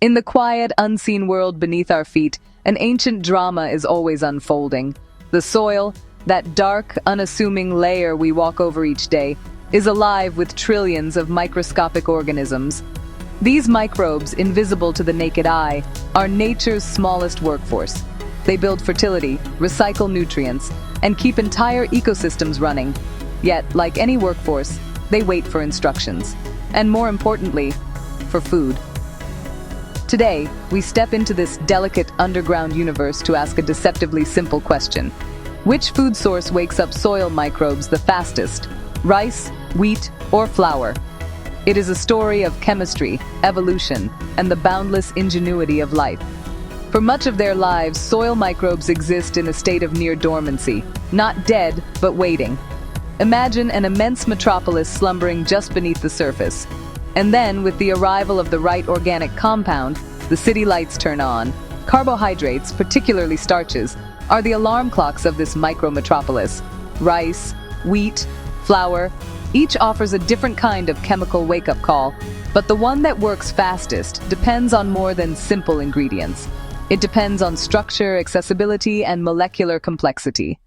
In the quiet, unseen world beneath our feet, an ancient drama is always unfolding. The soil, that dark, unassuming layer we walk over each day, is alive with trillions of microscopic organisms. These microbes, invisible to the naked eye, are nature's smallest workforce. They build fertility, recycle nutrients, and keep entire ecosystems running. Yet, like any workforce, they wait for instructions. And more importantly, for food. Today, we step into this delicate underground universe to ask a deceptively simple question. Which food source wakes up soil microbes the fastest? Rice, wheat, or flour? It is a story of chemistry, evolution, and the boundless ingenuity of life. For much of their lives, soil microbes exist in a state of near dormancy, not dead, but waiting. Imagine an immense metropolis slumbering just beneath the surface. And then, with the arrival of the right organic compound, the city lights turn on. Carbohydrates, particularly starches, are the alarm clocks of this micro-metropolis. Rice, wheat, flour, each offers a different kind of chemical wake-up call, but the one that works fastest depends on more than simple ingredients. It depends on structure, accessibility, and molecular complexity.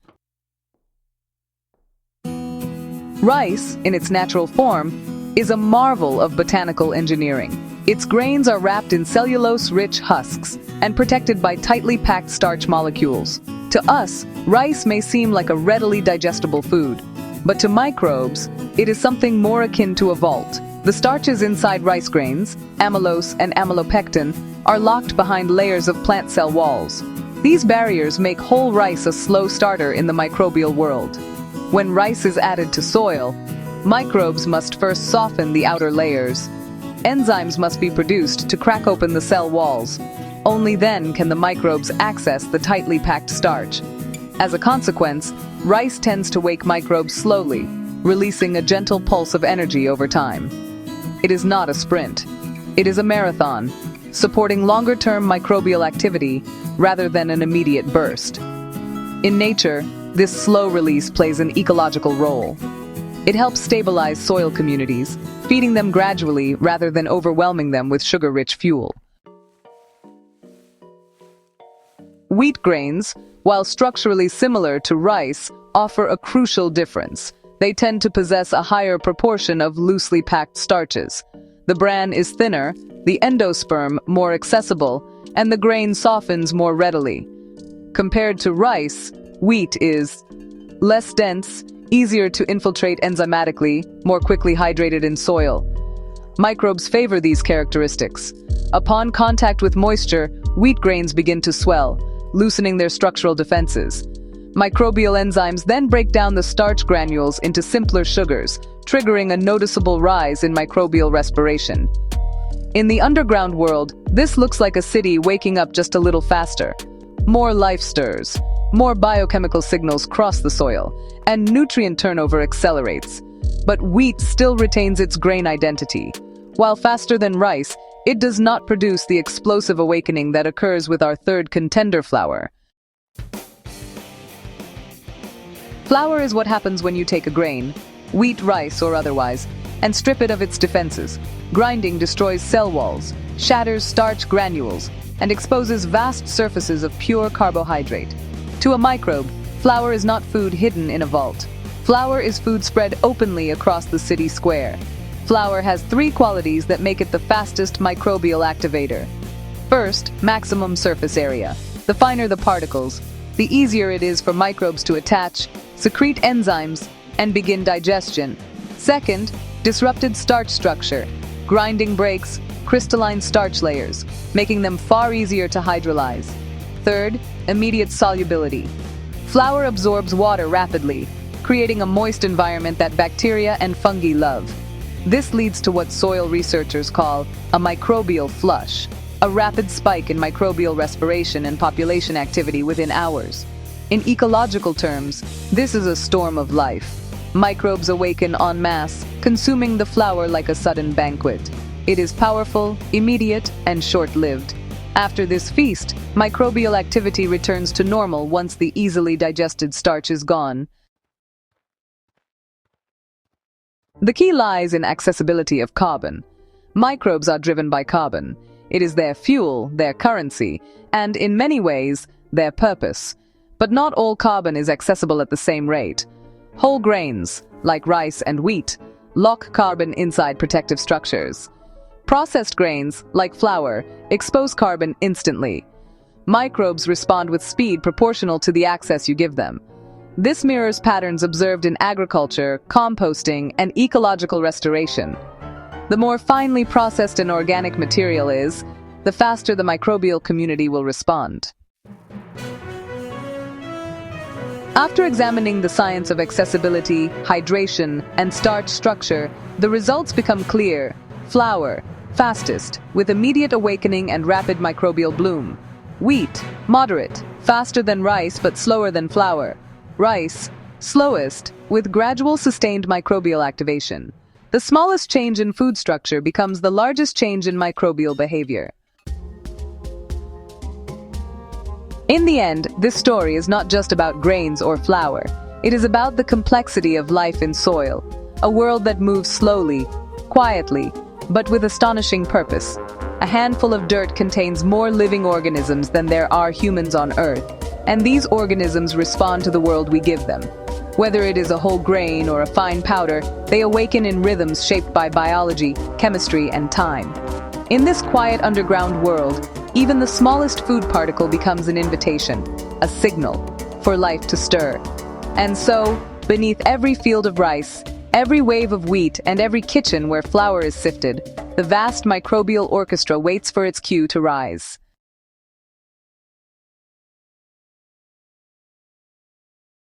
Rice, in its natural form, is a marvel of botanical engineering. Its grains are wrapped in cellulose-rich husks and protected by tightly packed starch molecules. To us, rice may seem like a readily digestible food, but to microbes, it is something more akin to a vault. The starches inside rice grains, amylose and amylopectin, are locked behind layers of plant cell walls. These barriers make whole rice a slow starter in the microbial world. When rice is added to soil, microbes must first soften the outer layers. Enzymes must be produced to crack open the cell walls. Only then can the microbes access the tightly packed starch. As a consequence, rice tends to wake microbes slowly, releasing a gentle pulse of energy over time. It is not a sprint. It is a marathon, supporting longer-term microbial activity rather than an immediate burst. In nature, this slow release plays an ecological role. It helps stabilize soil communities, feeding them gradually rather than overwhelming them with sugar-rich fuel. Wheat grains, while structurally similar to rice, offer a crucial difference. They tend to possess a higher proportion of loosely packed starches. The bran is thinner, the endosperm more accessible, and the grain softens more readily. Compared to rice, wheat is less dense, easier to infiltrate enzymatically, more quickly hydrated in soil. Microbes favor these characteristics. Upon contact with moisture, wheat grains begin to swell, loosening their structural defenses. Microbial enzymes then break down the starch granules into simpler sugars, triggering a noticeable rise in microbial respiration. In the underground world, this looks like a city waking up just a little faster. More life stirs, more biochemical signals cross the soil, and nutrient turnover accelerates. But wheat still retains its grain identity. While faster than rice, it does not produce the explosive awakening that occurs with our third contender, flour. Flour is what happens when you take a grain, wheat, rice, or otherwise, and strip it of its defenses. Grinding destroys cell walls, shatters starch granules, and exposes vast surfaces of pure carbohydrate. To a microbe, flour is not food hidden in a vault. Flour is food spread openly across the city square. Flour has three qualities that make it the fastest microbial activator. First, maximum surface area. The finer the particles, the easier it is for microbes to attach, secrete enzymes, and begin digestion. Second, disrupted starch structure. Grinding breaks crystalline starch layers, making them far easier to hydrolyze. Third, immediate solubility. Flour absorbs water rapidly, creating a moist environment that bacteria and fungi love. This leads to what soil researchers call a microbial flush, a rapid spike in microbial respiration and population activity within hours. In ecological terms, this is a storm of life. Microbes awaken en masse, consuming the flour like a sudden banquet. It is powerful, immediate, and short-lived. After this feast, microbial activity returns to normal once the easily digested starch is gone. The key lies in accessibility of carbon. Microbes are driven by carbon. It is their fuel, their currency, and, in many ways, their purpose. But not all carbon is accessible at the same rate. Whole grains, like rice and wheat, lock carbon inside protective structures. Processed grains, like flour, expose carbon instantly. Microbes respond with speed proportional to the access you give them. This mirrors patterns observed in agriculture, composting, and ecological restoration. The more finely processed an organic material is, the faster the microbial community will respond. After examining the science of accessibility, hydration, and starch structure, the results become clear. Flour, fastest, with immediate awakening and rapid microbial bloom. Wheat, moderate, faster than rice but slower than flour. Rice, slowest, with gradual sustained microbial activation. The smallest change in food structure becomes the largest change in microbial behavior. In the end, this story is not just about grains or flour. It is about the complexity of life in soil, a world that moves slowly, quietly, but with astonishing purpose. A handful of dirt contains more living organisms than there are humans on Earth, and these organisms respond to the world we give them. Whether it is a whole grain or a fine powder, they awaken in rhythms shaped by biology, chemistry, and time. In this quiet underground world, even the smallest food particle becomes an invitation, a signal, for life to stir. And so, beneath every field of rice, every wave of wheat, and every kitchen where flour is sifted, the vast microbial orchestra waits for its cue to rise.